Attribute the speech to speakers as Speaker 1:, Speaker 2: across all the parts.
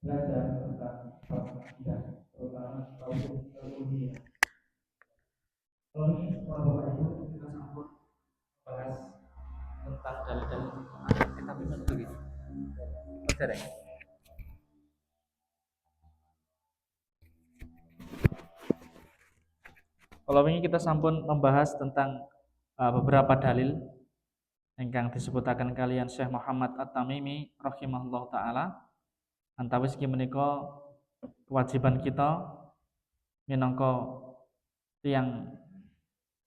Speaker 1: belajar tentang akidah, terutama tauhid uluhiyah. Kalau ini para bapak ibu kita sambut bahas tentang dalil-dalil kita minum dulu. Oke deh. Kalau ini kita sampun membahas tentang beberapa dalil ingkang disebutaken kalian Syekh Muhammad At-Tamimi rahimahullah taala. Antawis ki menika kewajiban kita minangka tiyang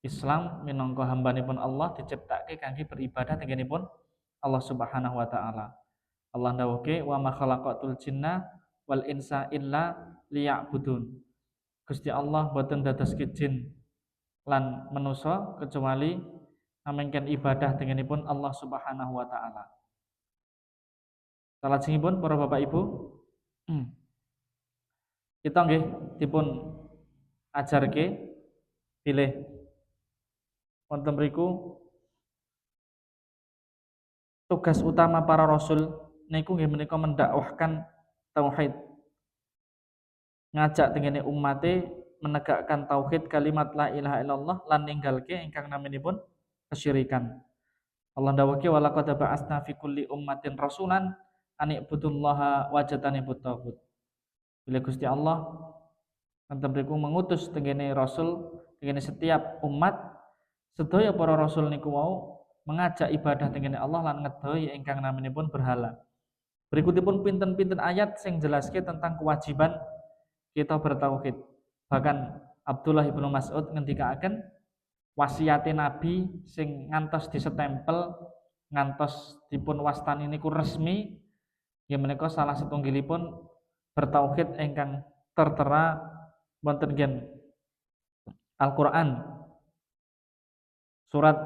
Speaker 1: Islam, minangka hambanipun Allah diciptake kangge beribadah tenggenipun Allah Subhanahu wa taala. Allah ndawuhke wa ma khalaqatul jinna wal insa illa liya'budun. Gusti Allah boten dadoske jin lan manusa kecuali namengken ibadah tenggenipun Allah Subhanahu wa taala. Salajengipun para Bapak Ibu, kita nggih dipun ajarke pilih wonten mriku tugas utama para rasul niku nggih menika mendakwahkan tauhid. Ngajak tengene ummate menegakkan tauhid kalimat la ilaha illallah lan ninggalke ingkang naminipun kesyirikan. Allah dawuhke walaqad ba'atsna fi kulli ummatin rasulan an ibudullaha wajtanibut taghut. Bila Gusti Allah wonten mriku mengutus tengene rasul tengene setiap umat sedaya para rasul niku wau mengajak ibadah tengene Allah lan ngedoi ingkang naminipun berhala. Berikutipun pinten-pinten ayat sing jelaske tentang kewajiban kita bertauhid. Bahkan Abdullah ibnu Mas'ud ngendikaaken wasiate Nabi sing ngantos disetempel ngantos dipun wastani niku resmi ya menika salah setunggilipun bertauhid ingkang tertera wonten gen Al-Qur'an surat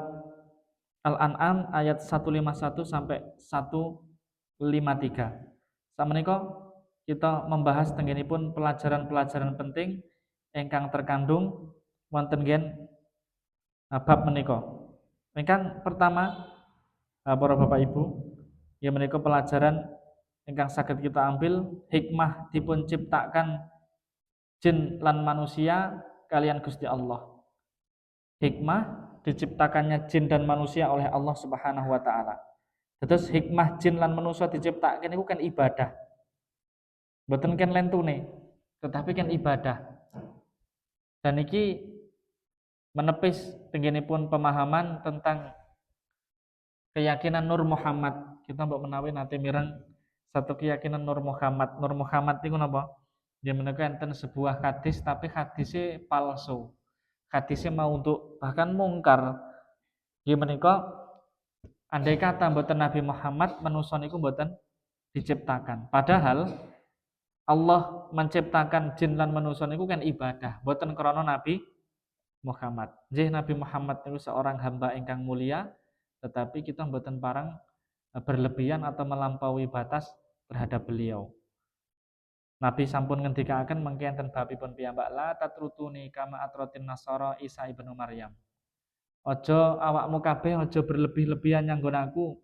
Speaker 1: Al-An'am ayat 151 sampai 153. Sameneika kita membahas tenggenipun pelajaran-pelajaran penting ingkang terkandung wonten gen bab menika. Ingkang pertama para Bapak Ibu, ya menika pelajaran ingkang saged kita ambil hikmah dipun ciptakan jin lan manusia kalian Gusti Allah. Hikmah diciptakannya jin dan manusia oleh Allah Subhanahu wa taala. Terus hikmah jin lan manusia diciptakan itu kan ibadah. Mboten kan lentune, tetapi kan ibadah. Dan iki menepis tenggenipun pemahaman tentang keyakinan Nur Muhammad. Kita mbok menawi nate mireng satu keyakinan Nur Muhammad. Nur Muhammad niku napa? Dia menika enten sebuah hadis tapi hadisnya palsu. Hadisnya mau untuk bahkan mungkar. Dia menika andai kata mboten Nabi Muhammad manusa niku mboten diciptakan. Padahal Allah menciptakan jin lan manusia niku kan ibadah, mboten krana Nabi Muhammad. Nggih Nabi Muhammad niku seorang hamba ingkang mulia, tetapi kita mboten parang berlebihan atau melampaui batas terhadap beliau. Nabi sampun ngendikaaken mangke enten babipun piyambak la tatrutuni kama atratin nasara Isa ibnu Maryam. Aja awakmu kabeh aja berlebih-lebihan nyanggon aku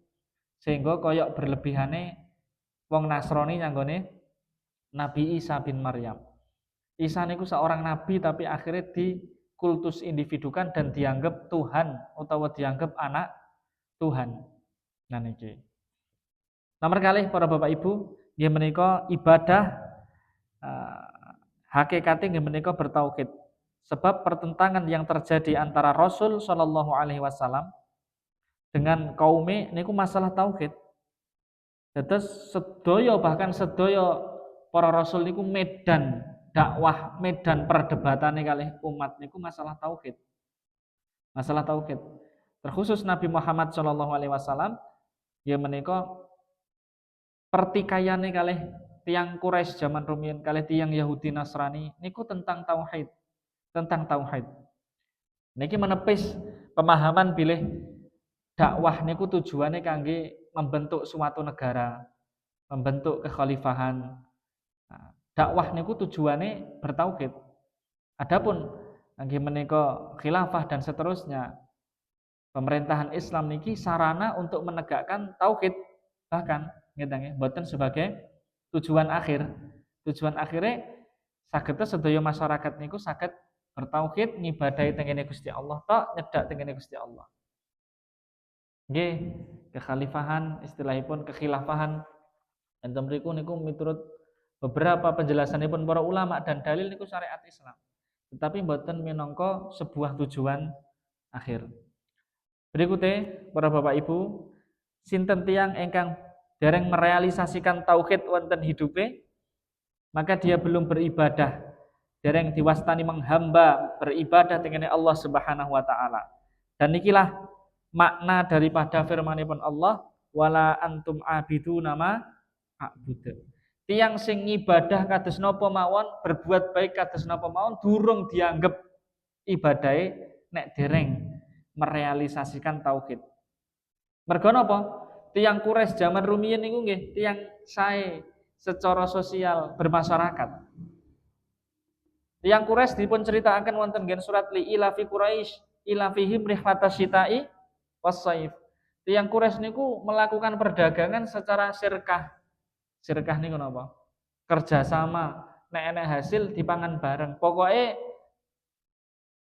Speaker 1: sehingga koyok berlebihane wong Nasrani nyanggone Nabi Isa bin Maryam. Isa niku seorang nabi tapi akhirnya dikultus individukan dan dianggap Tuhan utawa dianggap anak Tuhan. Nah niki. Nomor kalih para Bapak Ibu, nggih menika ibadah hakikate nggih menika bertauhid. Sebab pertentangan yang terjadi antara Rasul sallallahu alaihi wasallam dengan kaume niku masalah tauhid. Dados sedaya bahkan sedaya para rasul niku medan dakwah, medan perdebatane kalih umat niku masalah tauhid. Masalah tauhid. Terkhusus Nabi Muhammad sallallahu alaihi wasallam ya menika pertikaiane kalih tiyang Quraisy zaman rumiyin kalih tiyang Yahudi Nasrani niku tentang tauhid. Tentang tauhid. Niki menepis pemahaman bilih dakwah niku tujuannya kangge membentuk suatu negara, membentuk kekhalifahan. Dakwah niku tujuannya bertauhid. Adapun nggih menika khilafah dan seterusnya, pemerintahan Islam niki sarana untuk menegakkan tauhid, bahkan nggih mboten sebagai tujuan akhir. Tujuan akhirnya saged sedaya masyarakat niku saged bertauhid ngibadahi tengene Gusti Allah tok, nyedak tengene Gusti Allah. Nggih, kekhalifahan istilahipun kekhilafahan enten mriku niku miturut beberapa penjelasanipun para ulama dan dalil niku syariat Islam. Tetapi mboten minangka sebuah tujuan akhir. Berikutnya para Bapak Ibu, sinten tiyang ingkang dereng merealisasikan tauhid wonten hidupe, maka dia belum beribadah, dereng diwastani menghamba beribadah tengene Allah Subhanahu wa taala. Dan ikilah makna daripada firmanipun Allah, wala antum abiduna ma a'budu. Tiang sing ibadah kados napa mawon, berbuat baik kados napa mawon durung dianggep ibadahe nek dereng merealisasikan tauhid. Mergo napa? Tiang Quraisy zaman rumiyin niku nggih tiang sae secara sosial bermasyarakat. Tiang Quraisy dipun ceritakan wonten nggih surat li ilafi Quraisy ilafihim rihlatas syita'i was-saif. Tiang Quraisy niku melakukan perdagangan secara sirkah. Sirkah niku napa? Kerjasama, nek enek hasil dipangan bareng. Pokoknya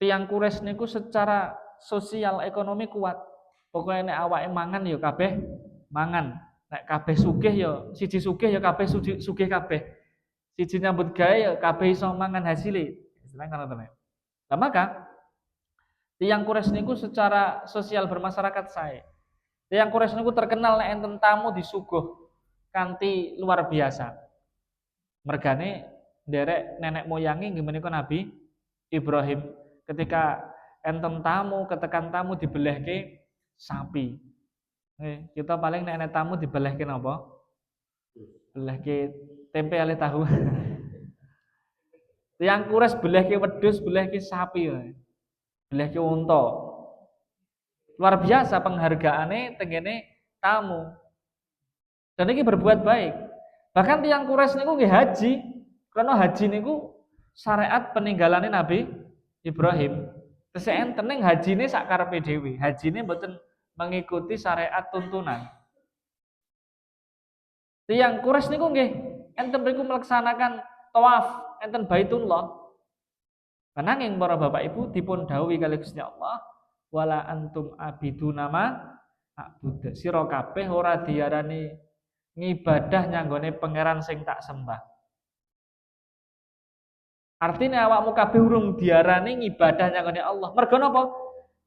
Speaker 1: tiang Quraisy niku secara sosial ekonomi kuat. Pokoknya nek awake mangan ya kabeh mangan. Nek kabeh sugih ya siji sugih ya kabeh sugih kabeh. Siji nyambut gawe ya kabeh iso mangan hasile. Istilah ngono to. Nah, maka tiang Quraisy niku secara sosial bermasyarakat sae. Tiang Quraisy niku terkenal nek enten tamu disuguh kanthi luar biasa. Mergane nderek nenek moyangi nggih menika Nabi Ibrahim ketika enten tamu ketekan tamu dibelehke sapi. Kita paling nek tamu dibelehke napa? Belehke tempe ale tahu. Tiang Quraisy belehke wedhus, belehke sapi, belehke unta. Luar biasa penghargaane tengene tamu. Dan ini berbuat baik. Bahkan tiang Quraisy niku nggih haji. Karena haji niku syariat peninggalane Nabi Ibrahim. Terus enten ning hajine sakarepe dhewe. Hajine mboten mengikuti syariat tuntunan. Tiang Quraisy niku nggih enten mriku melaksanakan tawaf enten Baitullah. Nanging para Bapak Ibu dipun dawuhi kali Gusti Allah, wala antum abiduna ma a'budu. Sira kabeh ora diarani ngibadah nyanggone pangeran sing tak sembah. Artinya awakmu kabeh urung diarani ngibadah nyanggone Allah. Mergo napa?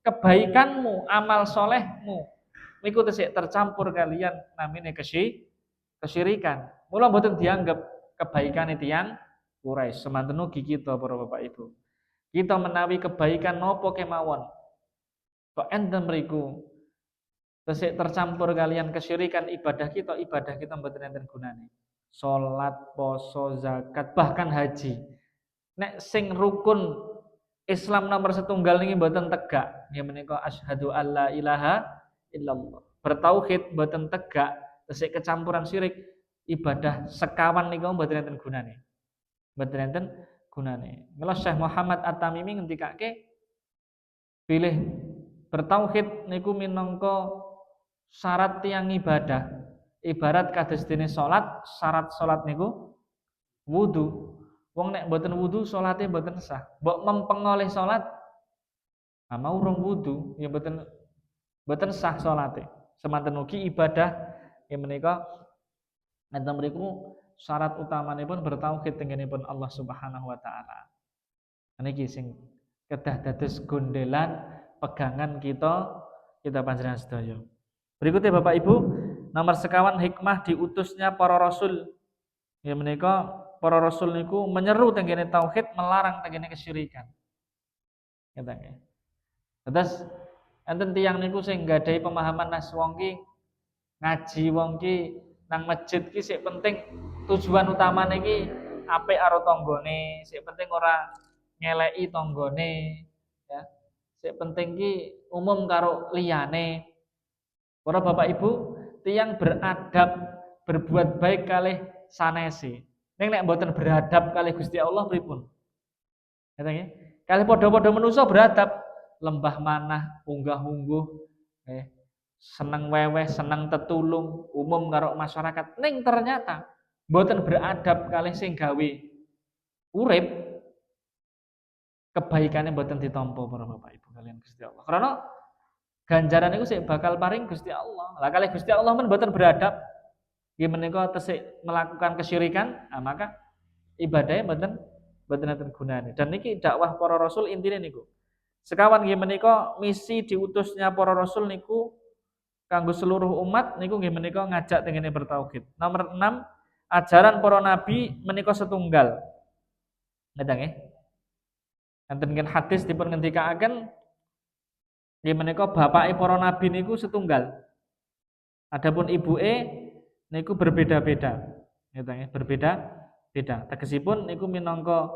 Speaker 1: Kebaikanmu, amal solehmu niku tesih tercampur kalian namine kesyirikan. Mula mboten dianggap kebaikane tiyang Quraisy. Semanten ugi kita para Bapak Ibu. Kita menawi kebaikan napa kemawon. Kok enten mriku tesih tercampur kalian kesyirikan ibadah kita mboten enten gunane. Salat, poso, zakat, bahkan haji. Nek sing rukun Islam nomor setunggal niki mboten tegak, nggih menika asyhadu alla ilaha illallah. Bertauhid mboten tegak, tesih kecampuran syirik, ibadah sekawan niku mboten enten gunane. Mboten enten gunane. Mila Syekh Muhammad At-Tamimi ngendikake pilih bertauhid niku minangka syarat tiang ibadah. Ibarat kados dene salat, syarat salat niku wudu. Wong nek mboten wudu salate mboten sah. Mbok mempeng oleh salat mau urung wudu ya mboten sah salate. Semanten ugi ibadah ya menika enten mriku syarat utamanipun bertauhid tengenipun Allah Subhanahu wa taala. Niki sing kedah dados gondelan pegangan kita panjenengan sedaya. Berikutnya Bapak Ibu, nomor sekawan hikmah diutusnya para rasul. Ya menika para rasul niku menyeru tenggene tauhid, melarang tenggene kesyirikan. Ngeten nggih. Terus enten tiyang niku sing nggadahi pemahaman nas wong ki ngaji wong ki nang masjid ki sik penting tujuan utamane ki apik karo tanggane, sik penting ora ngeleki tanggane, ya. Sik penting ki umum karo liyane. Para Bapak Ibu, tiyang beradab, berbuat baik kalih sanese. Ning nek mboten beradab kalih Gusti Allah pripun? Ngeten nggih. Kalih padha-padha manusa beradab, lembah manah, unggah-ungguh, seneng weweh, seneng tetulung, umum karo masyarakat. Ning ternyata mboten beradab kalih sing gawe urip, kebaikane mboten ditampa para Bapak Ibu kalian Gusti Allah. Karena ganjaran itu sik bakal paring Gusti Allah. Lah kalih Gusti Allah men mboten beradab, nggih menika tesih melakukan kesyirikan, nah, maka ibadahnya mboten enten gunane. Dan niki dakwah para rasul intine niku. Sekawan nggih menika misi diutusnya para rasul niku kanggo seluruh umat niku nggih menika ngajak tengene bertauhid. Nomor 6, ajaran para nabi menika setunggal. Ngeten nggih. Enten ngen hadis dipun ngendikaaken nggih menika bapake para nabi niku setunggal. Adapun ibuke niku berbeda-beda. Ngeten nggih, berbeda-beda. Tegesipun niku minangka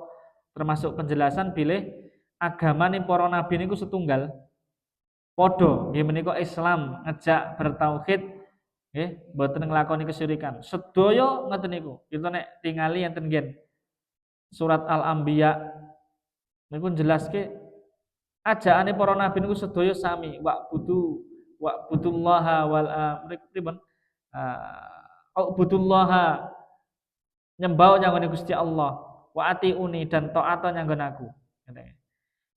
Speaker 1: termasuk penjelasan bilih agamane para nabi niku setunggal. Padha nggih menika Islam ngejak bertauhid nggih mboten nglakoni kesyirikan. Sedaya ngoten niku. Kita nek tingali enten nggih surat Al-Anbiya niku jelaske ajaane para nabi niku sedaya sami wa'budullaha wal pripun ubudullaha nyembah nyanggon Gusti Allah wa atiuni dan taat nyanggon aku.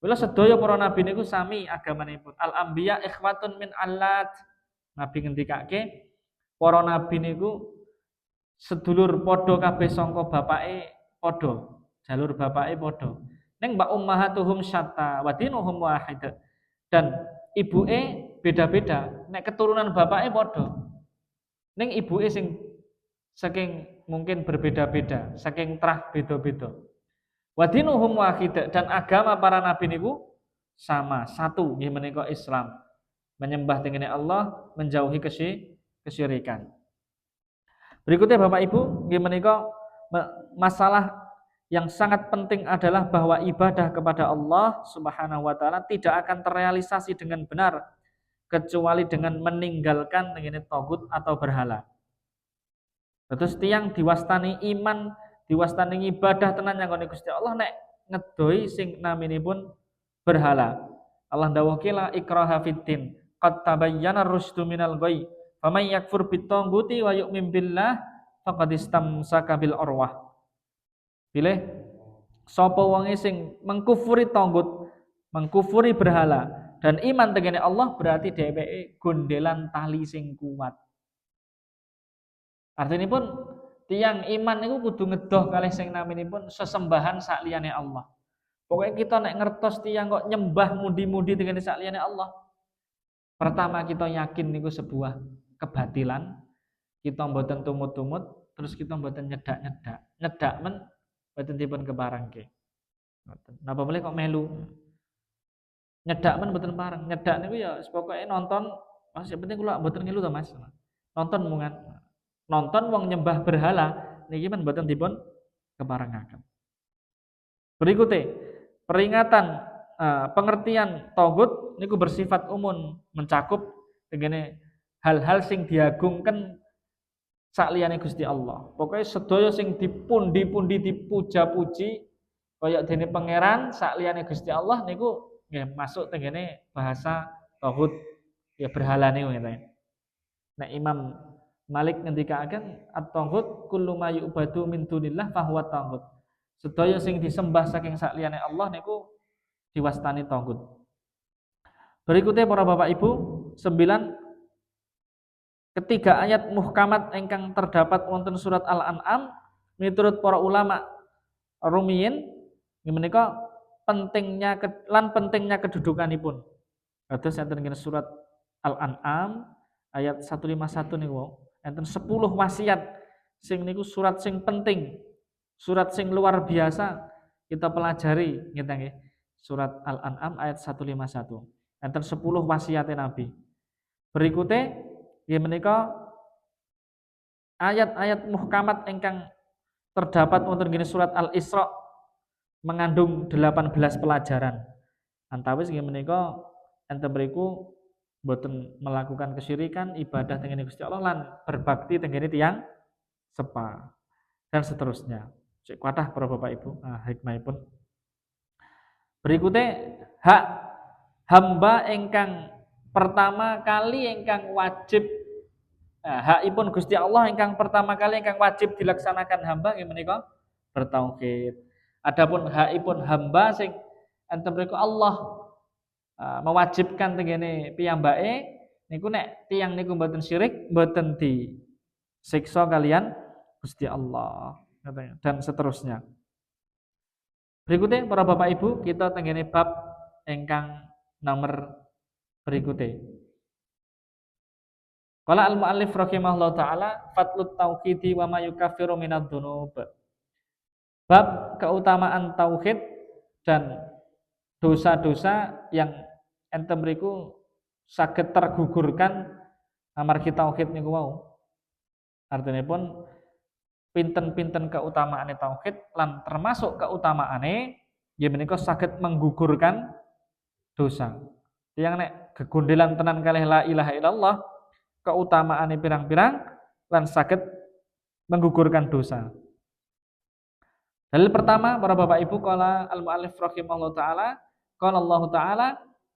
Speaker 1: Kula sedaya para nabi niku sami agamanipun. Al-anbiya ikhwatun min allat. Nabi ngendikake para nabi niku sedulur padha kabeh sangka bapake padha, jalur bapake padha. Ning mbak ummahatuhum syatta wa dinuhum wahid. Dan ibuke beda-beda, nek keturunan bapake padha. Ning ibuke sing saking mungkin berbeda-beda, saking trah beda-beda. Wadinuhum wahid, dan agama para nabi niku sama, satu nggih menika Islam. Menyembah tengene Allah, menjauhi kesyirikan. Berikutnya Bapak Ibu, nggih menika masalah yang sangat penting adalah bahwa ibadah kepada Allah Subhanahu wa taala tidak akan terrealisasi dengan benar kecuali dengan meninggalkan tengene tagut atau berhala. Terus tiang diwastani iman, diwastani ibadah tenan nyanggone Gusti Allah nek ngedoi sing naminipun berhala. Allah dawuhke la ikraha fiddin qad tabayyana ar-rusydu minal ghayy faman yakfur bitaghuti wa yu'min billah faqad istamsaka bil urwah. Pilih sapa wonge sing mengkufuri tagut, mengkufuri berhala dan iman tengene Allah berarti dheweke gondelan tali sing kuat. Artinya pun tiang iman itu kudu ngedoh kalih sing naminipun sesembahan sakliyane Allah. Pokoknya kita nek ngertos tiang kok nyembah mudi-mudi dengan sakliyane Allah. Pertama kita yakin niku sebuah kebatilan. Kita mboten tumut-tumut, terus kita mboten nyedak-nyedak. Nyedak men mboten dipun keparengke. Ngoten. Napa boleh kok melu? Nyedak men mboten pareng. Nyedak niku ya pokoke nonton, Mas yang penting kula mboten ngilu to Mas. Nonton mungan. Nonton wong nyembah berhala niki men mboten dipun keparengaken. Berikutnya peringatan pengertian tagut niku bersifat umum mencakup dengan hal-hal sing diagungkan sakliyane Gusti Allah. Pokoknya sedaya sing dipundi-pundi dipuja-puji kaya dene pangeran sakliyane Gusti Allah niku nggih masuk tengene bahasa tagut ya berhala niku ngene. Nek Imam Malik ngendikaaken at-taghut kullu ma yu'badu min dunillah fahuwa taghut. Sedaya sing disembah saking sakliyane Allah niku diwastani taghut. Berikutnya para Bapak Ibu, 9 ketiga ayat muhkamat ingkang terdapat wonten surat Al-An'am miturut para ulama rumiyin menika pentingnya kedudukanipun. Kados enten surat Al-An'am ayat 151 niku enten 10 wasiat sing niku surat sing penting, surat sing luar biasa kita pelajari ngeten nggih. Surat Al-An'am ayat 151. Enten 10 wasiate Nabi. Berikutnya nggih menika ayat-ayat muhkamat ingkang terdapat wonten gini surat Al-Isra mengandung 18 pelajaran. Antawis nggih menika enten mriku boten melakukan kesyirikan, ibadah tengene Gusti Allah lan berbakti tengene tiyang sepa dan seterusnya. Cek kuatah para Bapak Ibu, hikmahipun. Berikutnya hak hamba ingkang pertama kali ingkang wajib Nah, hakipun Gusti Allah ingkang pertama kali ingkang wajib dilaksanakan hamba nggih menika bertauhid. Adapun hakipun hamba sing enten mriku Allah mewajibkan tengene piyambake niku nek tiyang niku mboten syirik, mboten disiksa kalian Gusti Allah katanya dan seterusnya. Berikutnya para Bapak Ibu, kita tengene bab ingkang nomor berikutnya. Qala al-muallif rahimahullah taala fatlut tauhidi wa ma yukaffiru minadz dzunub. Bab keutamaan tauhid dan dosa-dosa yang enten mriku saged tergugurkan amargi tauhid niku wau. Artinipun pinten-pinten keutamaane tauhid lan termasuk keutamaane nggih menika saged menggugurkan dosa. Tiyang nek gegondelan tenan kalih la ilaha illallah keutamaane pirang-pirang lan saged menggugurkan dosa. Dalil pertama para Bapak Ibu qala al-muallif rahimahullah taala qala Allah taala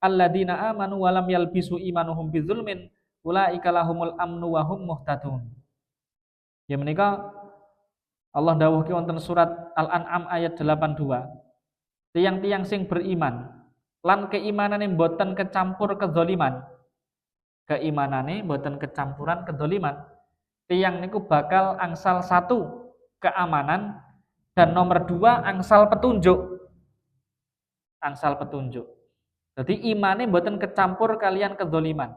Speaker 1: alladzina amanu wa lam yalbisu imanuhum bidzulmin ulaika lahumul amnu wa hum muhtadun. Ya menika Allah dawuhke wonten surat Al-An'am ayat 82. Tiang-tiang sing beriman lan keimanane mboten kecampur kedzaliman. Keimanane mboten kecampuran kedzaliman. Tiang niku bakal angsal satu keamanan dan nomor dua angsal petunjuk. Angsal petunjuk. Jadi imane mboten kecampur kalian kedzaliman.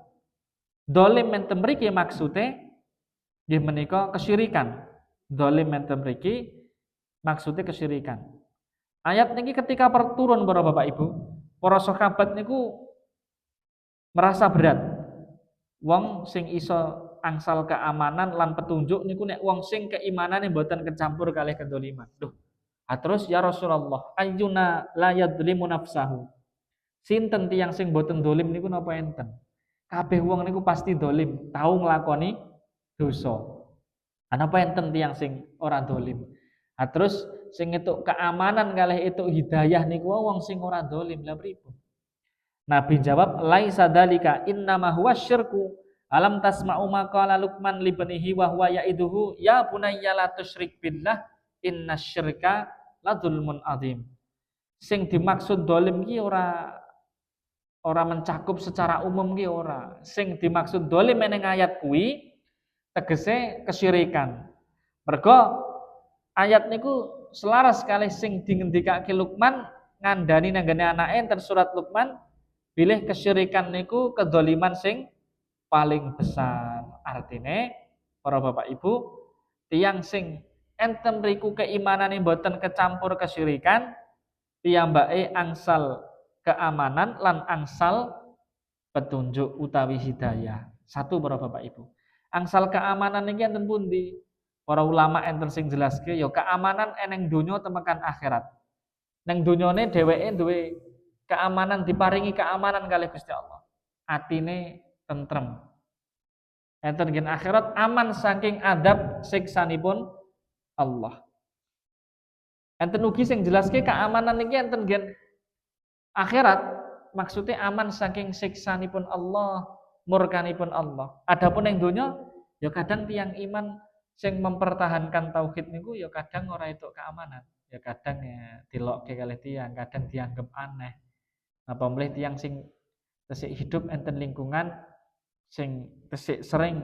Speaker 1: Dolim enten mriki maksude nggih menika kesyirikan. Dolim enten mriki maksudnya kesyirikan. Ayat niki ketika turun para Bapak Ibu, para sahabat niku merasa berat. Wong sing iso angsal keamanan lan petunjuk niku nek wong sing keimanane mboten kecampur kalih kedzaliman. Duh. Terus ya Rasulullah, ayyuna la yadzlimu nafsahu. Sinten tiyang sing mboten dolim niku napa enten? Kabeh wong niku pasti dolim, tau nglakoni dosa. Napa enten tiyang sing ora dolim? Terus sing etuk keamanan kalih etuk hidayah niku wong sing ora dolim. Lah pripun? Nabi jawab, laisa dzalika innama huwa syirku. Alam tasma'u ma qala Luqman li banihi wa huwa ya'iduhu ya bunayya la tusyrik billah innasyirka la dzulmun adzim. Sing dimaksud dolim ki ora mencakup secara umum ki ora. Sing dimaksud dolim meneng ayat kuwi tegese kesyirikan. Mergo ayat niku selaras kalih sing dingendikake Luqman ngandani nanggane anake enten surat Luqman bilih kesyirikan niku kedzaliman sing paling besar. Artine para Bapak Ibu, tiyang sing enten mriku keimanane mboten kecampur kesyirikan, piyambake angsal keamanan lan angsal petunjuk utawi hidayah. Satu para Bapak Ibu. Angsal keamanan niki enten pundi? Para ulama enten sing jelaske ya keamanan eneng donya temekan akhirat. Neng donyane dheweke duwe keamanan diparingi keamanan kalih Gusti Allah. Atine tentrem. Enten gen akhirat aman saking adab siksanipun Allah. Enten ugi sing jelaske keamanan niki enten gen akhirat maksudnya aman saking siksanipun Allah, murkanipun Allah. Adapun yang donya ya kadang tiang iman sing mempertahankan tauhid niku ya kadang ora entuk keamanan. Ya kadang ya dilokke kalih tiang, kadang dianggap aneh. Apa mleh tiang sing tesik hidup enten lingkungan sing tesik sering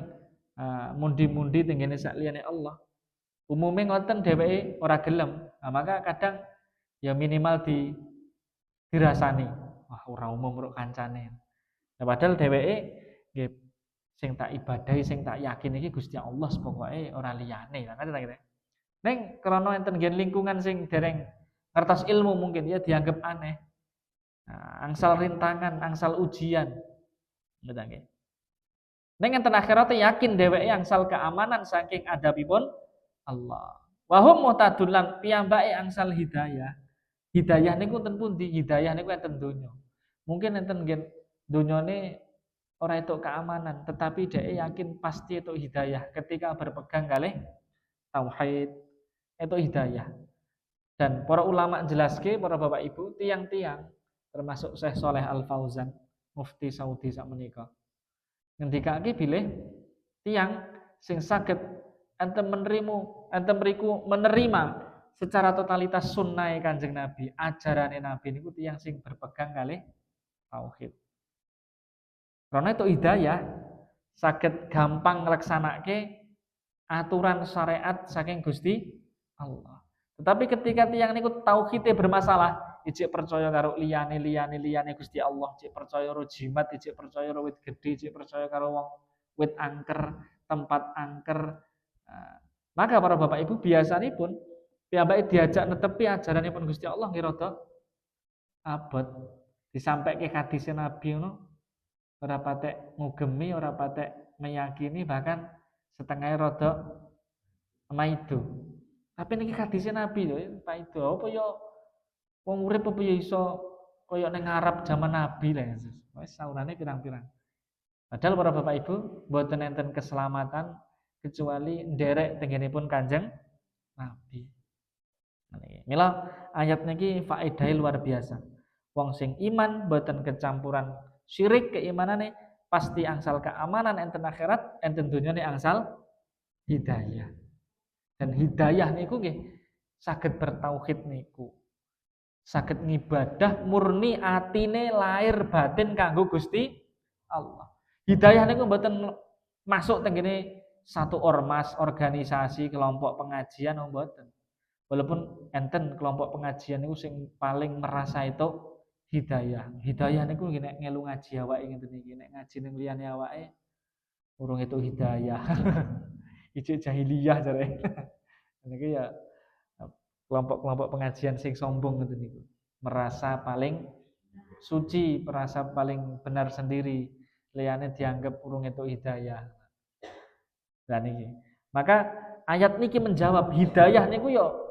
Speaker 1: mundi-mundi tenggene sakliyane Allah. Umumnya ngoten dheweke ora gelem. Maka kadang ya minimal dirasani. Wah, ora umum ruk kancane. Nah, padahal dheweke nggih sing tak ibadahi, sing tak yakin iki Gusti Allah pokoke ora liyane. Lah ngoten ta kira. Ning krana enten nggih lingkungan sing dereng ngertos ilmu mungkin ya dianggap aneh. Nah, angsal rintangan, angsal ujian. Ngoten nggih. Ning enten akhirat yakin dheweke angsal keamanan saking adabipun Allah. Wa hum muhtadun lan piyambake angsal hidayah. Hidayah niku enten pundi? Hidayah niku enten donya. Mungkin enten nggih donyane ora entuk keamanan, tetapi dhek yakin pasti entuk hidayah ketika berpegang kalih tauhid, entuk hidayah. Dan para ulama jelaske para Bapak Ibu, tiang-tiang termasuk Syekh Shalih Al Fauzan, mufti Saudi sak menika. Ngendikake bilih tiang sing saged enten mriku menerima secara totalitas sunnah Kanjeng Nabi, ajarane Nabi niku tiyang sing berpegang kalih tauhid. Karena itu hidayah saged gampang nglaksanake aturan syariat saking Gusti Allah. Tetapi ketika tiyang niku tauhide bermasalah, ijek percaya karo liyane Gusti Allah, ijek percaya karo jimat, ijek percaya karo wit gedhe, ijek percaya karo wong wit angker, tempat angker. Nah, maka para bapak ibu biasanipun piyambake diajak netepi ajaranipun Gusti Allah nggih rada abot. Disampaike hadis Nabi ngono ora patek ngugemi, ora patek meyakini, bahkan setengah rada maido. Tapi niki hadis Nabi lho, maido apa ya wong urip apa ya iso kaya ning Arab zaman Nabi lah Yesus. Wis saurane pirang-pirang. Padahal para bapak ibu mboten enten keselamatan kecuali nderek tenggenipun Kanjeng Nabi. Mila ayat niki faedahe luar biasa. Wong sing iman mboten kecampuran syirik keimanane pasti angsal keamanan enten akhirat, enten dunyane angsal hidayah. Dan hidayah niku nggih saged bertauhid niku. Saged ngibadah murni atine lahir batin kanggo Gusti Allah. Hidayah niku mboten masuk tenggene satu ormas, organisasi, kelompok pengajian mboten. Walaupun enten kelompok pengajian niku sing paling merasa itu hidayah. Hidayah niku nek ngelu ngaji awake ngeten iki, nek ngaji ning liyane awake urung itu hidayah. Ijo jahiliyah jare. Niki ya kelompok-kelompok pengajian sing sombong ngeten niku. Merasa paling suci, merasa paling benar sendiri, liyane dianggap urung itu hidayah. Lah niki. Maka ayat niki menjawab hidayah niku yo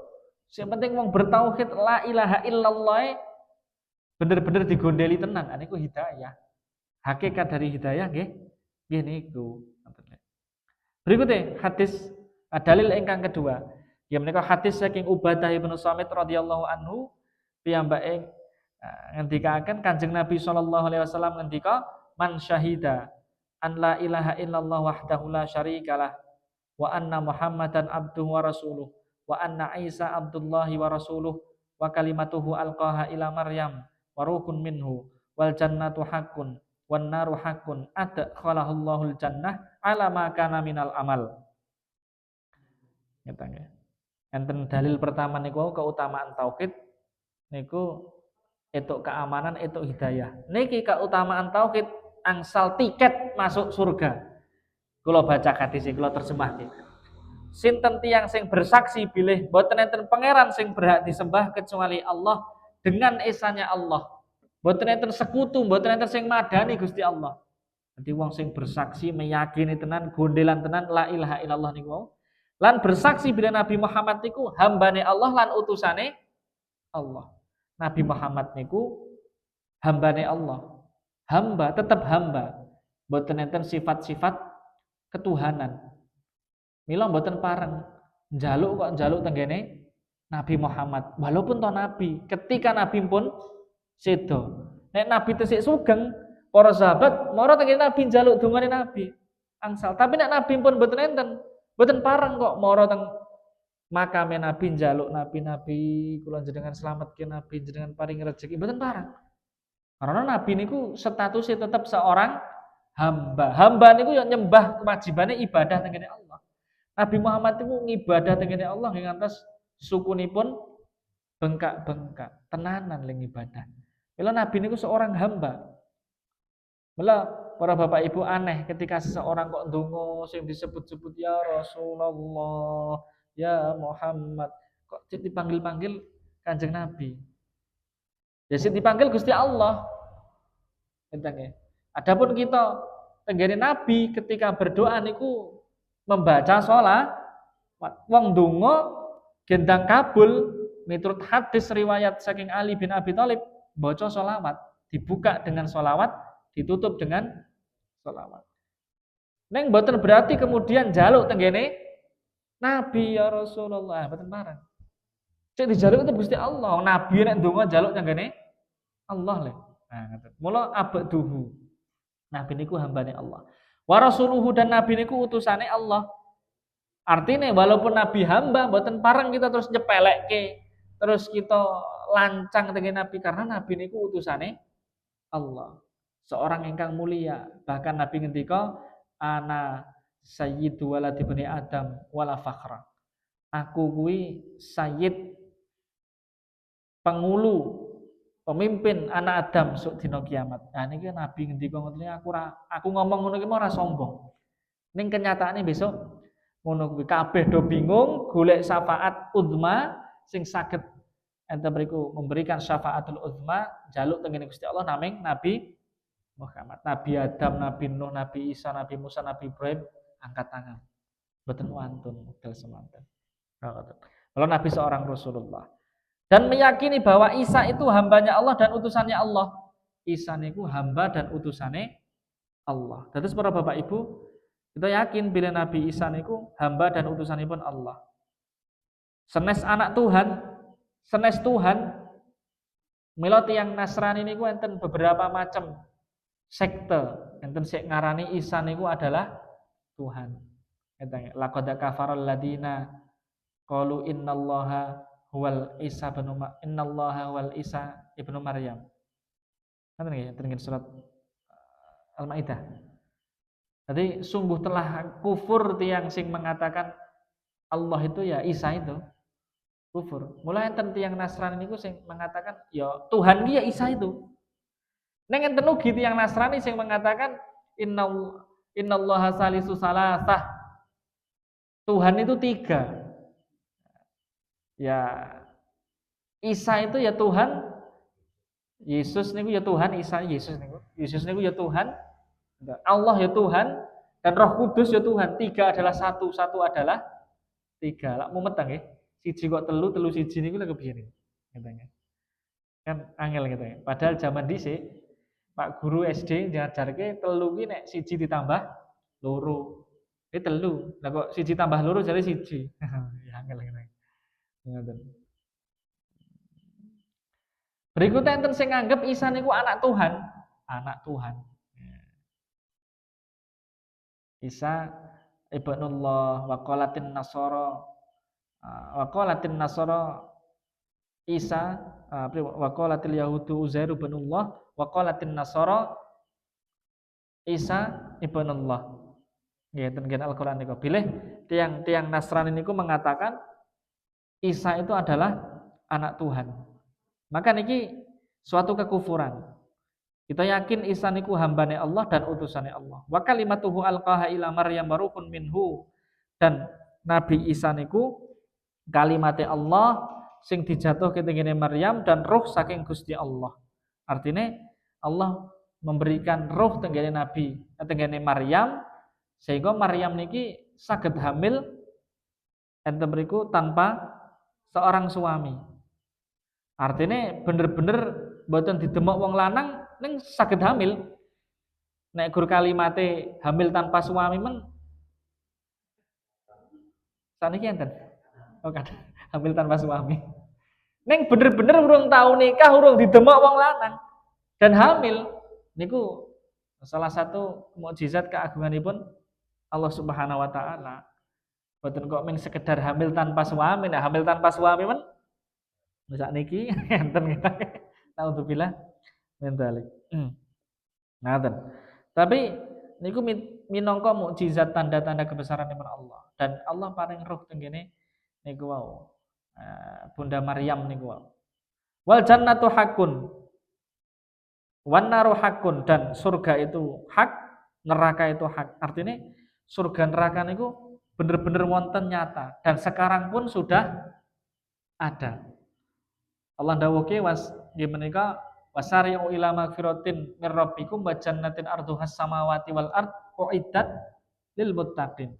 Speaker 1: sing penting wong bertauhid la ilaha illallah bener-bener digondeli tenan, niku hidayah. Hakikat dari hidayah nggih niku. Berikutnya hadis dalil ingkang kedua. Ya menika hadis saking Ubadah bin Samit radhiyallahu anhu piyambake ngendikaken Kanjeng Nabi sallallahu alaihi wasallam ngendika man syahida an la ilaha illallah wahdahu la syarikalah wa anna Muhammadan abduhu wa rasuluh wa anna Isa abdullahi wa rasuluh wa kalimatuhu alqaha ila Maryam wa ruhun minhu wal jannatu haqqun wan naru haqqun adkhalahu Allahul jannah ala ma kana minal amal. Ngeten nggih. Enten dalil pertama niku keutamaan tauhid niku etuk keamanan, etuk hidayah. Niki keutamaan tauhid angsal tiket masuk surga. Kula baca hadis iki, kula terjemahke. Sinten tiyang sing bersaksi bilih boten enten pangeran sing berhak disembah kecuali Allah dengan esanya Allah. Boten enten sekutu, boten enten sing madani Gusti Allah. Jadi wong sing bersaksi meyakini tenan, gondelan tenan la ilaha illallah niku. Lan bersaksi bila Nabi Muhammad niku hambane Allah lan utusane Allah. Nabi Muhammad niku hambane Allah. Hamba tetap hamba. Mboten enten sifat-sifat ketuhanan. Mila mboten pareng njaluk kok njaluk tenggene Nabi Muhammad. Walaupun to nabi, ketika nabi pun sedo. Nek nabi tesik sugeng, para sahabat mara tenggene nabi njaluk dungane nabi. Angsal. Tapi nek nabi pun mboten enten, mboten pareng kok mara teng makame nabi njaluk nabi kula jenengan slametke nabi jenengan paring rezeki mboten pareng. Karena nabi niku statusnya tetap seorang hamba. Hamba niku yang nyembah kewajibane ibadah tengene Allah. Nabi Muhammad niku ngibadah tengene Allah nggih ngantos sukunipun bengkak-bengkak, tenanan ling ibadah. Mila nabi niku seorang hamba. Mila para bapak ibu aneh ketika seseorang kok ndonga sing disebut-sebut ya Rasulullah, ya Muhammad, kok dipanggil-panggil Kanjeng Nabi. Ya sing dipanggil Gusti Allah. Enteng. Adapun kita tenggene Nabi ketika berdoa niku membaca sholat, wong donga gendang kabul miturut hadis riwayat saking Ali bin Abi Thalib, baca sholawat, dibuka dengan sholawat, ditutup dengan sholawat. Neng boten berarti kemudian jaluk tenggene Nabi ya Rasulullah, boten parang. Cek dijaluk itu Gusti Allah, Nabi nek ndonga jaluk tenggene Allah le. Nah, ngoten. Mula abduhu. Nabi niku hambane Allah. Wa rasuluhu dan nabi niku utusane Allah. Artinya walaupun nabi hamba mboten pareng kita terus nyepelekke, terus kita lancang dengan nabi karena nabi niku utusane Allah. Seorang ingkang mulia. Bahkan nabi ngendika ana sayyidu waladi bani Adam wala fakhra. Aku kuwi sayyid pengulu pemimpin anak Adam sok dina kiamat. Nah niki nabi ngendika ngoten aku ngomong ngono iki ora sombong. Ning kenyataane besok ngono kuwi kabeh do bingung golek syafaat uzma sing saged enten mriku memberikan syafaatul uzma jaluk tengene Gusti Allah naming Nabi Muhammad. Nabi Adam, Nabi Nuh, Nabi Isa, Nabi Musa, Nabi Ibrahim angkat tangan. Mboten wantun model semanten. Kalau Nabi seorang Rasulullah dan meyakini bahwa Isa itu hambanya Allah dan utusannya Allah. Isa niku hamba dan utusannya Allah. Terus para Bapak Ibu, kita yakin bila Nabi Isa niku hamba dan utusanipun Allah. Senes anak Tuhan, senes Tuhan. Mila tiyang Nasrani niku enten beberapa macam sekte. Enten sik ngarani Isa niku adalah Tuhan. Enten laqad kafaral ladina qalu innallaha huwal Isa bin innallaha huwal Isa ibnu Maryam. Ngoten nggih, enten surat Al-Maidah. Jadi sungguh telah kufur tiang sing mengatakan Allah itu ya Isa itu kufur. Mulai enten tiang Nasrani niku sing mengatakan ya Tuhan ki ya Isa itu. Neng enten ugi tiang Nasrani sing mengatakan innallaha salisu salasah. Tuhan itu 3. Ya Isa itu ya Tuhan, Yesus niku ya Tuhan, Isa Yesus niku ya Tuhan, Allah ya Tuhan, dan Roh Kudus ya Tuhan. 3 adalah satu adalah 3. Lak mumet nggih. Siji kok telu siji niku lha kepiye niku? Kan angel gitu ya. Padahal zaman dhisik Pak guru SD ngajarke telu ki nek siji ditambah loro. Telu. Lah kok siji tambah loro jare siji. Ya angel gitu. Ngoten. Berikutnya enten sing nganggep Isa niku anak Tuhan, anak Tuhan. Isa ibnullah wa qalatin nasara Isa wa qalatil yahudu Uzair ibnullah wa qalatin nasara Isa ibnullah. Nggih ten Al-Qur'an niku. Bilih tiang Nasrani niku mengatakan Isa itu adalah anak Tuhan. Maka niki suatu kekufuran. Kita yakin Isa niku hambane Allah dan utusannya Allah. Wa kalimatuhu alqaha ila Maryam baruhun minhu. Dan Nabi Isa niku kalimate Allah sing dijatuhke tengene Maryam dan roh saking Gusti Allah. Artinya Allah memberikan roh tengene Nabi tengene Maryam sehingga Maryam niki saged hamil enten mriku tanpa seorang suami. Artinya bener-bener mboten didemek wong lanang ning saged hamil. Nek gur kalimate hamil tanpa suami men saniki enten. Oh kan hamil tanpa suami. Ning bener-bener urung tau nikah, urung didemek wong lanang dan hamil niku salah satu mukjizat keagunganipun Allah Subhanahu wa taala. Mboten kok mung sekedar hamil tanpa suami. Nah, hamil tanpa suami men sak niki enten naudzubillah min dzalik. Ngaten. Tapi niku minangka mukjizat tanda-tanda kebesaran Allah dan Allah paring roh tenggene niku wau. Bunda Maryam niku wau. Wal jannatu hakun. Wan naru hakun dan surga itu hak, neraka itu hak. Artinya surga neraka niku bener-bener wonten nyata dan sekarang pun sudah ada. Allah dawuhke was nggih menika wasari'u ila magfiratin mir rabbikum wa jannatin arduhas samawati wal ard uiddat lil muttaqin.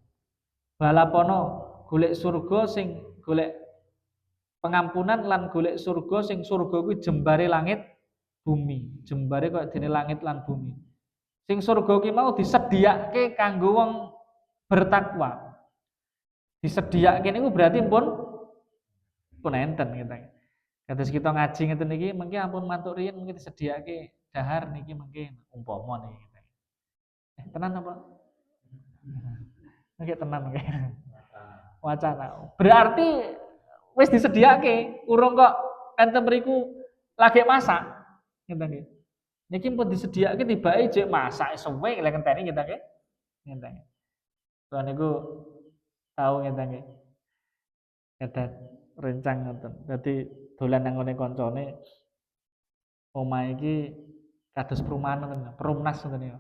Speaker 1: Balapono golek surga sing golek pengampunan lan golek surga sing surga kuwi jembare langit bumi. Jembare kaya dene langit lan bumi. Sing surga ki mau disediakake kanggo wong bertakwa. Disediakake niku berarti pun enten gitu. Kados kita ngaji ngeten niki mengki ampun mantuk riyin mungkin disediakake dahar niki mungkin umpama niki. Tenan apa? Nggih tenan nggih. wacana. Berarti wis disediake, urung kok enten mriku lagi masak. Ngeten nggih. Niki pun disediake tibake jek masak suwe lek ngenteni ngeten nggih. Ngeten. Kula niku tau ngeten nggih. Kedah rencang ngoten. Dadi dolan nang ngene kancane omah iki kados perumahan ngoten, perumnas ngoten niku.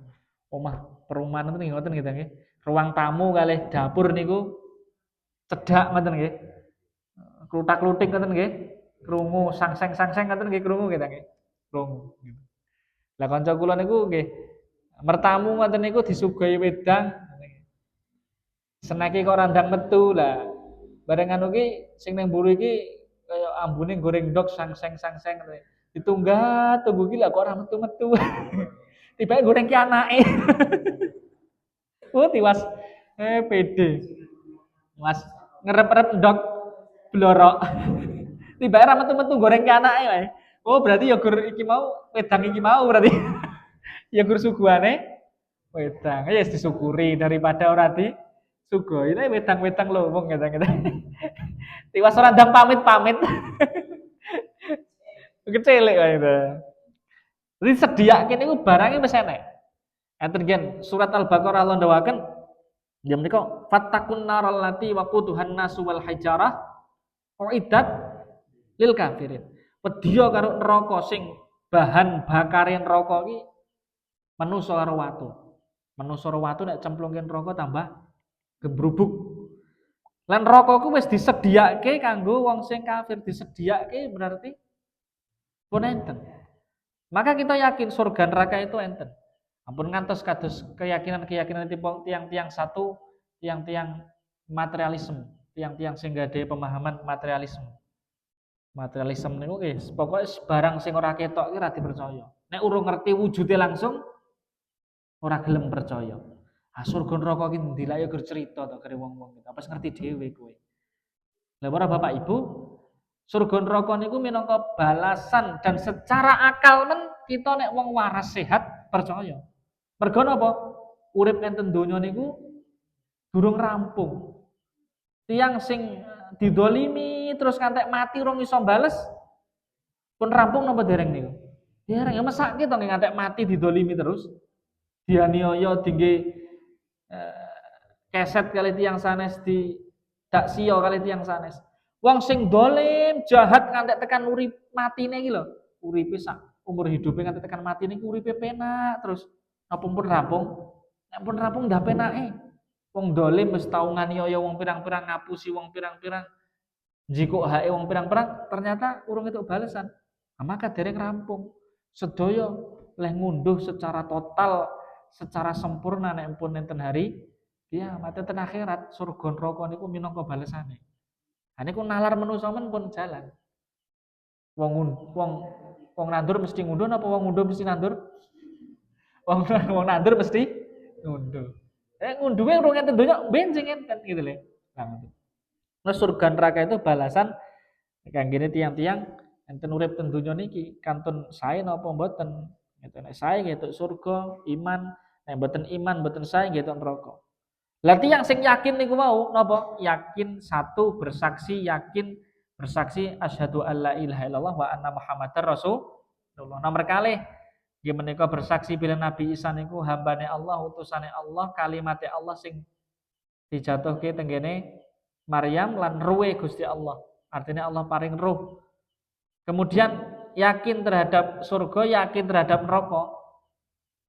Speaker 1: Omah perumahan ngoten nggih. Ruang tamu kalih dapur niku cedhak ngoten nggih. Kluthak-kluthik ngoten nggih. Krungu sangseng-sangseng ngoten nggih krungu nggih. Krungu. Lah kanca kula niku nggih mertamu ngoten niku disuguhi wedang. Seneke kok randang metu lah. Bareng anu ki sing ning mburi iki kaya ambune goreng ndok sangseng-sangseng ngoten. Ditunggah tunggu ki lah kok ora metu-metu. Tibake goreng ki anake. Tiwas pede. Mas ngerep-rep ndok blorok. Tibake ora metu-metu goreng ki anake wae. Oh, berarti ya gur iki mau wedang iki mau berarti. Ya gur suguhane wedang. Ya disyukuri daripada ora disuguhi. Ini wedang-wedang lho wong ngeten-ngeten. Tiwas ora ndang pamit-pamit. Kecilik wae itu. Jadi sediake niku barange wis enek. Enten gen surat Al-Baqarah Allah ndawaken ya menika fattakun naral lati waquduhan nasu wal hajarah uiddat lil kafirin. Pedya karo neraka sing bahan bakare neraka iki manusa karo watu. Manusa karo watu nek cemplungke neraka tambah gembrubuk. Lan neraka ku wis disediake kanggo wong sing kafir, disediake berarti pun enten. Maka kita yakin surga neraka itu enten. Ampun ngantos kados keyakinan-keyakinan tiang-tiang satu, tiang-tiang materialisme, tiang-tiang sing gadhe pemahaman materialisme. Materialisme niku nggih pokoke barang sing ora ketok iki ora dipercaya. Nek urung ngerti wujude langsung ora gelem percaya. Ah surga neraka iki ndi lak ya gur cerita to kare wong-wong iki. Apa ngerti dhewe kowe. Lah para Bapak Ibu, surga neraka niku minangka balasan dan secara akal men kita nek wong waras sehat percaya. Mergo napa? Urip enten donya niku durung rampung. Tiang sing didolimi terus kantek mati urung iso bales pun rampung napa dereng niku? Dereng ya mesake to ngantek mati didolimi terus. Dianiaya dingge keset kali tiang sanes di dak sia kali tiang sanes. Wong sing dolim jahat ngantek tekan urip matine iki lho. Uripe sak umur hidupe ngantek tekan matine iki uripe penak terus. Napa pun rampung? Nek pun rampung ndak penake. Wong dolim wis tau nganiaya wong pirang-pirang ngapusi wong pirang-pirang jikuk hake wong pirang-pirang ternyata urung entuk balesan. Maka dereng rampung. Sedaya leh ngunduh secara total, secara sempurna nek pun enten hari kiamat enten akhirat surga neraka niku minangka balesane. Ha niku nalar manusa men pun jalan. Wong nandur mesti ngunduh apa wong ngunduh mesti nandur? Wong nandur mesti ngunduh. Ngunduhe urung enten donya benjing enten gitu lho. Nah, surga neraka itu balasan kanggene tiang-tiang enten urip ten donya niki kantun sae napa mboten. Gitu nek sae nggih surga, iman, nek mboten iman mboten sae nggih neraka. Lah tiyang sing yakin niku mau napa? Yakin satu bersaksi asyhadu alla ilaha illallah wa anna muhammadar rasulullah. Nomor kalih nggih menika bersaksi bila Nabi Isa niku hambane Allah, utusane Allah, kalimate Allah sing dijatuhke tenggene Maryam lan ruwe Gusti Allah. Artinya Allah paring ruh. Kemudian yakin terhadap surga, yakin terhadap neraka.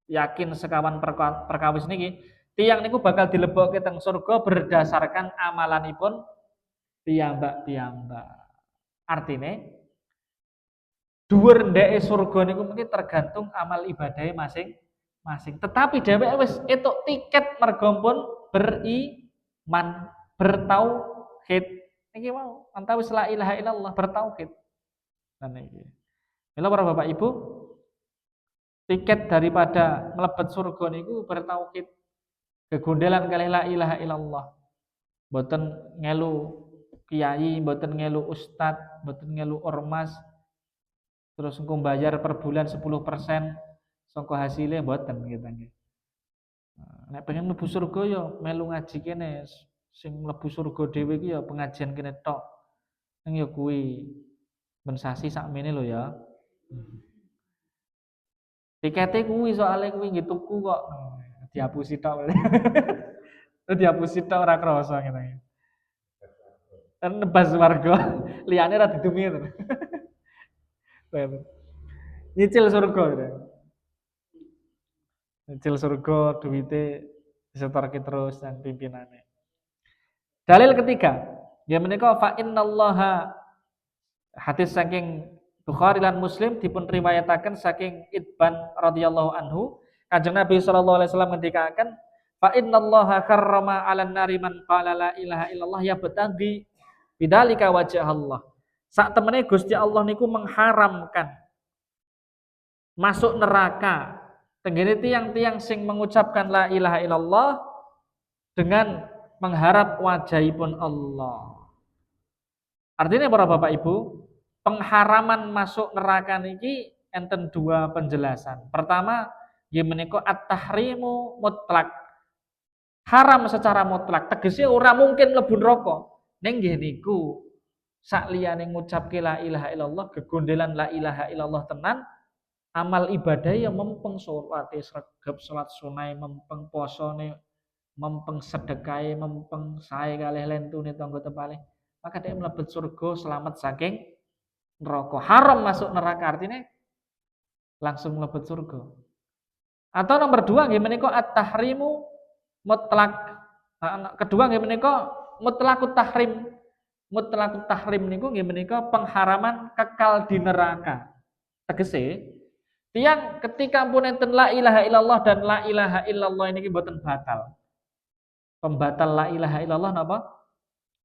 Speaker 1: Yakin sekawan perkawis niki, tiyang niku bakal dilebokke teng surga berdasarkan amalanipun piyambak-piyambak. Artine dhuwur ndeke surga niku mungkin tergantung amal ibadahe masing-masing. Tetapi dheweke wis entuk tiket mergo pun beriman, bertauhid. Niki mau antawis la ilaha illallah bertauhid. Nah niki. Mila para Bapak Ibu, tiket daripada mlebet surga niku bertauhid. Kegundelan kali la ilaha illallah. Mboten ngelu kiai, mboten ngelu ustad, mboten ngelu ormas. Terus engko bayar per bulan 10% saka hasilnya mboten gitu nggih. Nek pengen mlebu surga ya melu ngaji kene Sing mlebu surga dhewe iki ya pengajian kene tok. Ning ya kuwi ben sasi sakmene lho ya. Tikete kuwi soalnya kuwi nggih tuku kok. Dihapusi tok. Dihapusi tok ora krasa ngene. Nebas warga liyane ora didumi to. Nyicil surga gitu. Nyicil surga duwite disetorke terus nang pimpinane. Dalil ketiga, ya menika fa innallaha hadis saking Bukhari lan Muslim dipun riwayataken saking Idban radhiyallahu anhu, Kanjeng Nabi sallallahu alaihi wasallam ngendikaken fa innallaha karrama 'alan nari man qala la ilaha illallah ya betagi bidzalika wajh Allah. Sak temene Gusti Allah niku mengharamkan masuk neraka tenggene tiang-tiang sing mengucapkan la ilaha illallah dengan mengharap wajahipun Allah. Artinya para Bapak Ibu, pengharaman masuk neraka niki enten dua penjelasan. Pertama, nggih menika at-tahrimu mutlak. Haram secara mutlak, tegese ora mungkin mlebu neraka. Ning nggih niku sak liyane ngucapke la ilaha illallah, gegondelan la ilaha illallah tenan, amal ibadah ya mempeng salate sregep salat sunai, mempeng posone, mempeng sedekahe, mempeng sae kalih lentune tangga tepale. Maka dia mlebet surga selamat saking neraka. Haram masuk neraka artinya langsung mlebet surga. Atau nomor dua nggih menika at-tahrimu mutlak. Kedua nggih menika mutlakut tahrim. Mutlakut tahrim niku nggih menika pengharaman kekal di neraka. Tegese tiyang ketika pun enten la ilaha illallah dan la ilaha illallah niki mboten batal. Pembatal la ilaha illallah napa?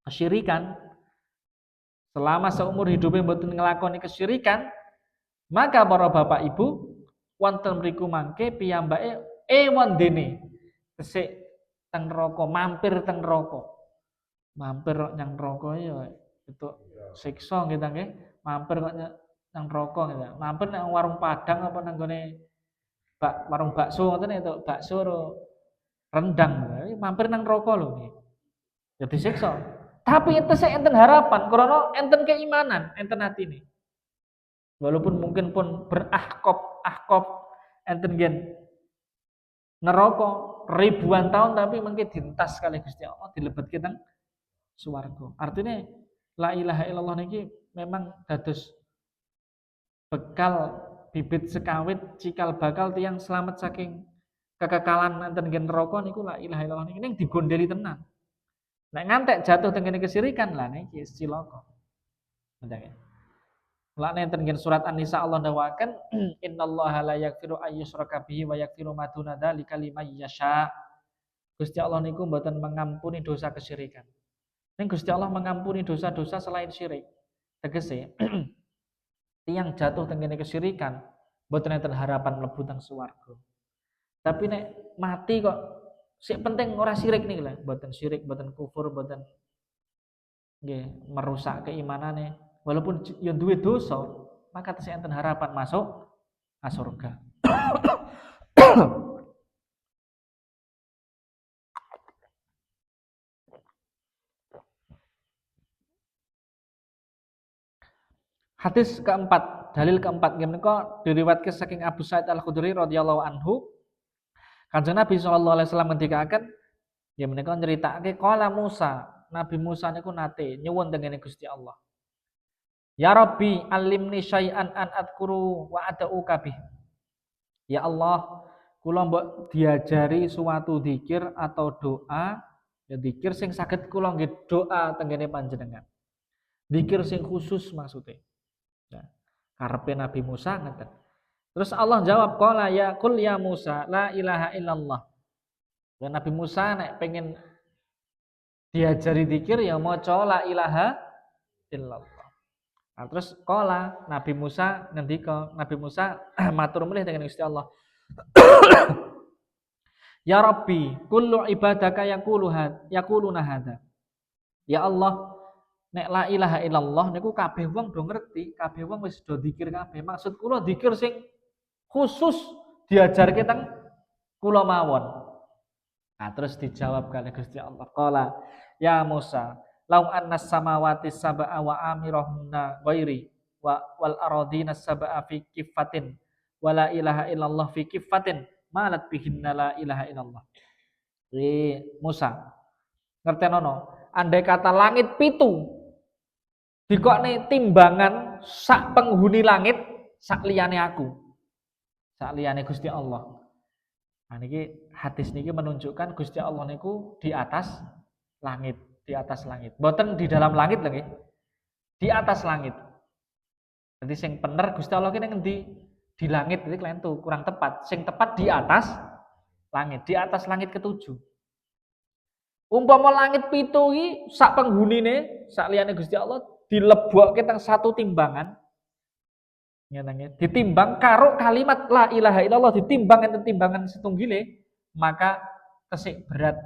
Speaker 1: Kesyirikan. Selama seumur hidupnya mboten nglakoni kesyirikan, maka para bapak ibu wonten mriku mangke piyambake wondene tesik teng neraka, mampir teng neraka. Mampir kok nyang neraka ya itu siksa nggih ta nggih. Mampir kok nyang neraka gitu. Mampir nang warung Padang apa nang gone warung bakso ngoten itu, bakso rendang. Mampir nang neraka lho nggih. Ya disiksa. Tapi itu saya enten harapan, karena enten keimanan, enten hati ini. Walaupun mungkin pun ahkop, enten gen neraka ribuan tahun, tapi mungkin dintas kali Gusti Allah dilebet kita swarga. Artinya la ilaha illallah niki memang dados bekal bibit sekawit cikal bakal tiang selamat saking kekekalan enten gen neraka niku la ilaha illallah niki ning digondeli tenan. Nek ngantek jatuh tengene kesirikan lah niki cilaka. Ndang. Lah nenten ngen surat An-Nisa Allah dawaken innallaha la yaghfiru ayyushraka bihi wa yaghfiru ma duna dzalika liman yasha. Gusti Allah niku mboten mengampuni dosa kesyirikan. Ning Gusti Allah mengampuni dosa-dosa selain syirik. Tegese tiyang jatuh tengene kesyirikan mboten enten harapan mlebu teng swarga. Tapi nek mati kok sing penting ora syirik nih lah, mboten syirik, mboten kufur, mboten nggih merusak keimanane. Walaupun yo duwe dosa, maka tesih enten harapan masuk surga. Hadis keempat, dalil keempat nggih menika diriwayatke saking Abu Sa'id Al-Khudri radhiyallahu anhu. Kanjeng Nabi sallallahu alaihi wasallam ngendikaken ya menika nyeritakake qala Musa, Nabi Musa niku nate nyuwun tengene Gusti Allah. Ya Rabbi, alimni syai'an an adkuru wa ad'u kabih. Ya Allah, kula mbok diajari suatu zikir atau doa, ya zikir sing saged kula nggih doa tengene panjenengan. Zikir sing khusus maksudnya. Ya, karepe Nabi Musa ngeten. Terus Allah jawab qala ya qul ya Musa la ilaha illallah. Dan Nabi Musa nek pengen diajari zikir ya maca la ilaha illallah. Nah, terus qala Nabi Musa ngendika, Nabi Musa matur mulih dengan Gusti Allah. Ya Rabbi, kullu ibadaka yaquluna hadza. Ya Allah, nek la ilaha illallah niku kabeh wong do ngerti, kabeh wong wis do zikir kabeh. Maksud kula zikir sing khusus diajarke teng kula mawon. Nah, terus dijawab kali Gusti Allah. Qala ya Musa, lau annas samawati sab'a wa amirahunna ghairi wal aradina sab'a fi kifatin wa la ilaha illallah fi kifatin malat bihinna la ilaha illallah. Musa, ngertenono, andai kata langit pitu dikokne timbangan sak penghuni langit sak liyane aku. Sak liyane Gusti Allah. Nah niki hadis niki menunjukkan Gusti Allah niku di atas langit, di atas langit. Mboten di dalam langit lho nggih. Di atas langit. Jadi sing bener Gusti Allah ki ngendi? Di langit, iki klentu, kurang tepat. Sing tepat di atas langit, di atas langit ketujuh. Umpama langit pitu iki sak penghunine, sak liyane Gusti Allah dilebokke teng satu timbangan. Ditimbang karo kalimat la ilaha illallah, ditimbang enten timbangan setunggile, maka tesik berat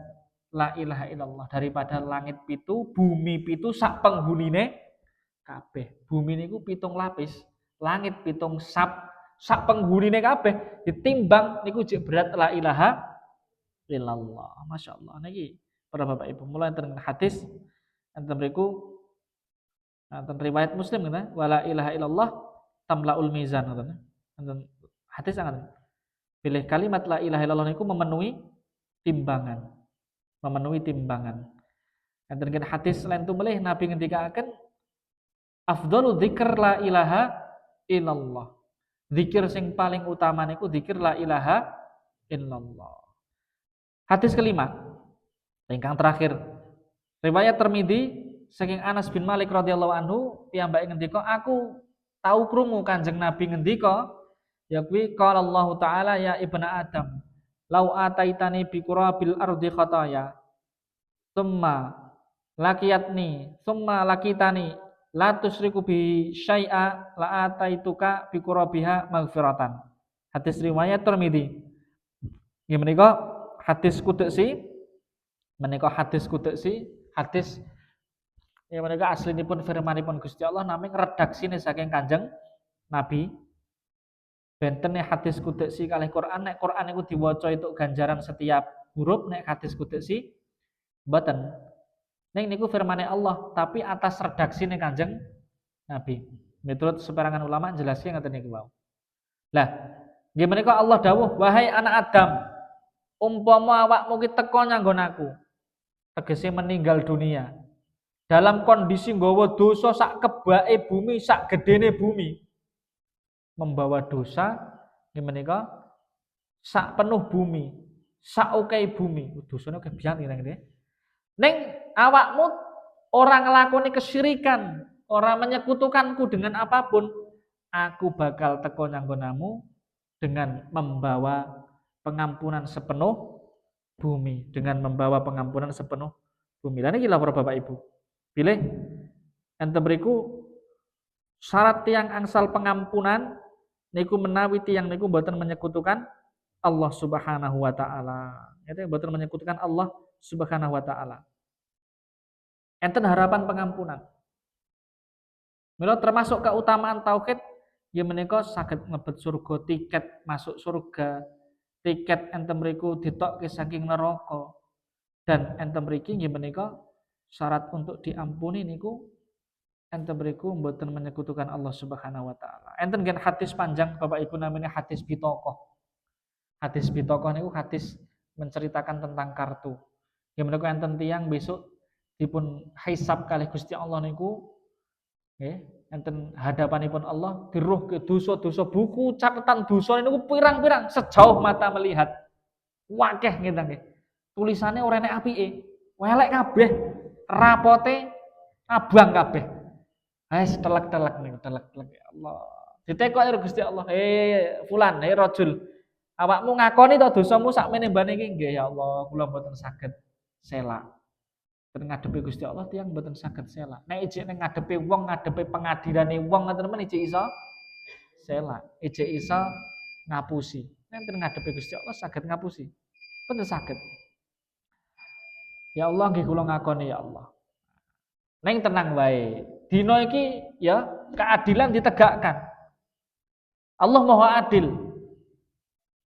Speaker 1: la ilaha illallah daripada langit pitu, bumi pitu sak penghunine kabeh. Bumi niku pitung lapis, langit pitung sak penghunine kabeh ditimbang niku jek berat la ilaha illallah. Masyaallah niki para Bapak Ibu, mulai enten hadis enten mriku enten riwayat Muslim ngene, wala ilaha illallah tamlaul mizan ngoten. Enten hadis sangat. Pilih kalimat la ilaha illallah niku memenuhi timbangan. Memenuhi timbangan. Enten gen hadis lain tumelih Nabi ngendikaken afdalu dzikr la ilaha illallah. Zikir sing paling utama niku zikir la ilaha illallah. Hadis kelima, ingkang terakhir. Riwayat Tirmidzi saking Anas bin Malik radhiyallahu anhu piyambake ngendika aku tahu krungu Kanjeng Nabi ngendika ya kuwi qala Allah taala ya ibnu Adam lau ataitani bi qurabil ardi khataya tsumma lakitani la tusyriku bi syai'a la ataituka bi qurabiha maghfiratan. Hadis riwayat Tirmidzi. Nggih menika hadis qudsi hadis ya menika aslinipun firmanipun Gusti Allah naming redaksine saking Kanjeng Nabi. Benten hadis qudsi kalih Quran, nek Quran niku diwaca itu ganjaran setiap huruf, nek hadis qudsi mboten. Ning niku firmane Allah, tapi atas redaksine Kanjeng Nabi. Menurut seperangan ulama jelasnya ngoten niku wae. Lah, nggih menika Allah dawuh, "Wahai anak Adam, umpama awakmu ki teka nyanggon aku." Tegese meninggal dunia. Dalam kondisi nggawa dosa sak kebake bumi, sak gedene bumi. Membawa dosa nggih menika sak penuh bumi, sak okehe bumi. Dosane akeh biyen nggih. Ning awakmu orang nglakoni kesyirikan, orang menyekutukanku dengan apapun, aku bakal teko nyanggonamu dengan membawa pengampunan sepenuh bumi, dengan membawa pengampunan sepenuh bumi. Lan iki lha para Bapak Ibu. Pilih enten mriku syarat tiyang angsal pengampunan niku menawi tiyang niku mboten menyekutukan Allah Subhanahu wa taala. Itu mboten menyekutukan Allah Subhanahu wa taala. Enten harapan pengampunan. Mila termasuk keutamaan tauhid ya menika saged mlebet surga, tiket masuk surga, tiket enten mriku ditokke saking neraka. Dan enten mriki nggih menika syarat untuk diampuni niku enten mriku mboten menyekutukan Allah Subhanahu wa taala. Enten gen hadis panjang Bapak Ibu namanya hadis bitokoh. Hadis bitokoh niku hadis menceritakan tentang kartu. Ya menika enten tiyang besok dipun hisab kalih Gusti Allah niku nggih enten hadapanipun Allah diruhke dosa-dosa buku catatan dosa niku pirang-pirang sejauh mata melihat. Wakeh ngeten nggih. Tulisane ora enek apike. Welek kabeh. Rapote abang kabeh. Wis telek-telek niku, telek-telek ya Allah. Ditekok karo Gusti Allah, fulan, rajul. Awakmu ngakoni to dosamu sakmene mbane iki? Nggih ya Allah, kula mboten saged selak. Ten ngadepi Gusti Allah tiyang mboten saged selak. Nek ijek ning ngadepi wong, ngadepi pengadirane wong ngoten men ijek iso selak, ijek iso ngapusi. Nek ten ngadepi Gusti Allah saged ngapusi. Mboten saged. Ya Allah nggih kula ngakoni ya Allah. Neng tenang wae. Dina iki ya keadilan ditegakkan. Allah Maha Adil.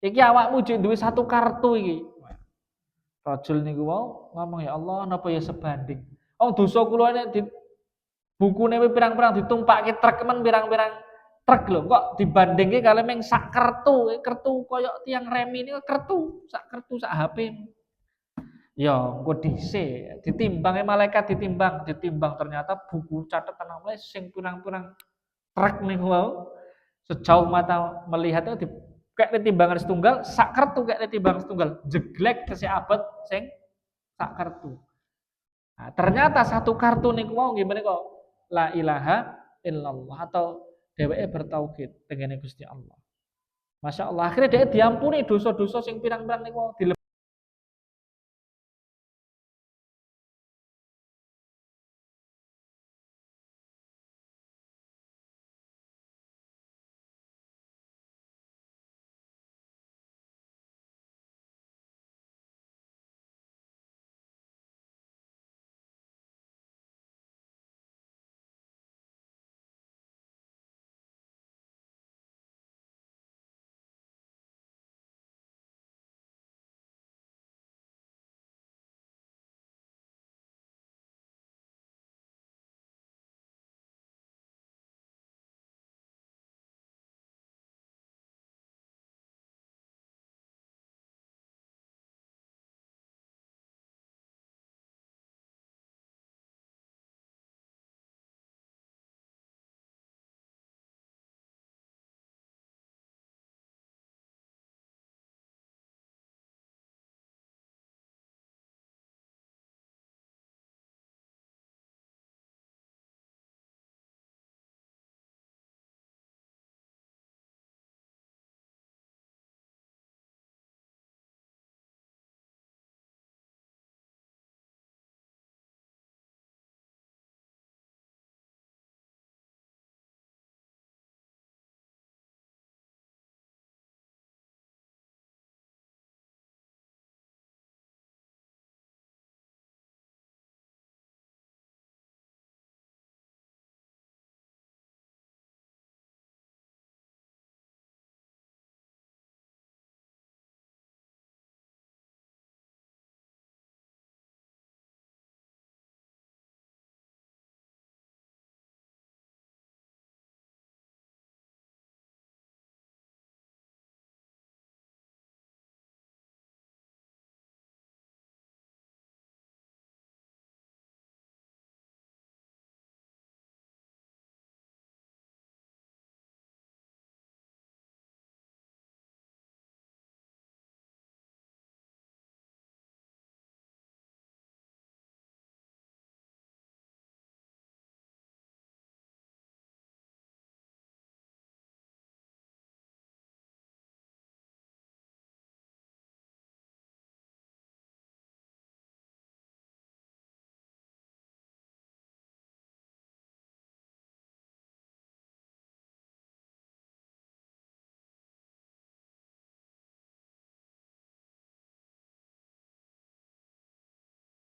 Speaker 1: Iki awakmu jek duwe satu kartu iki. Rajul niku wau ngomong, ya Allah napa ya sebanding. Oh dosa kula nek di bukune pirang-pirang ditumpake truk men pirang-pirang truk lho kok dibandingke kali meng sak kertu, kertu koyo tiang remi niku kertu sak HP. Ya engko dhisik ditimbange malaikat ditimbang ternyata buku catatan amal sing pirang-pirang truk niku wau sejauh mata melihat itu kayak timbangan setunggal sak kertu kayak timbangan setunggal jeglek tesih abot sing sak kartu. Nah, ternyata satu kartu niku mau gimana kok la ilaha illallah atau dheweke bertauhid dengan Gusti Allah. Masya Allah akhirnya dia diampuni dosa-dosa sing pirang-pirang niku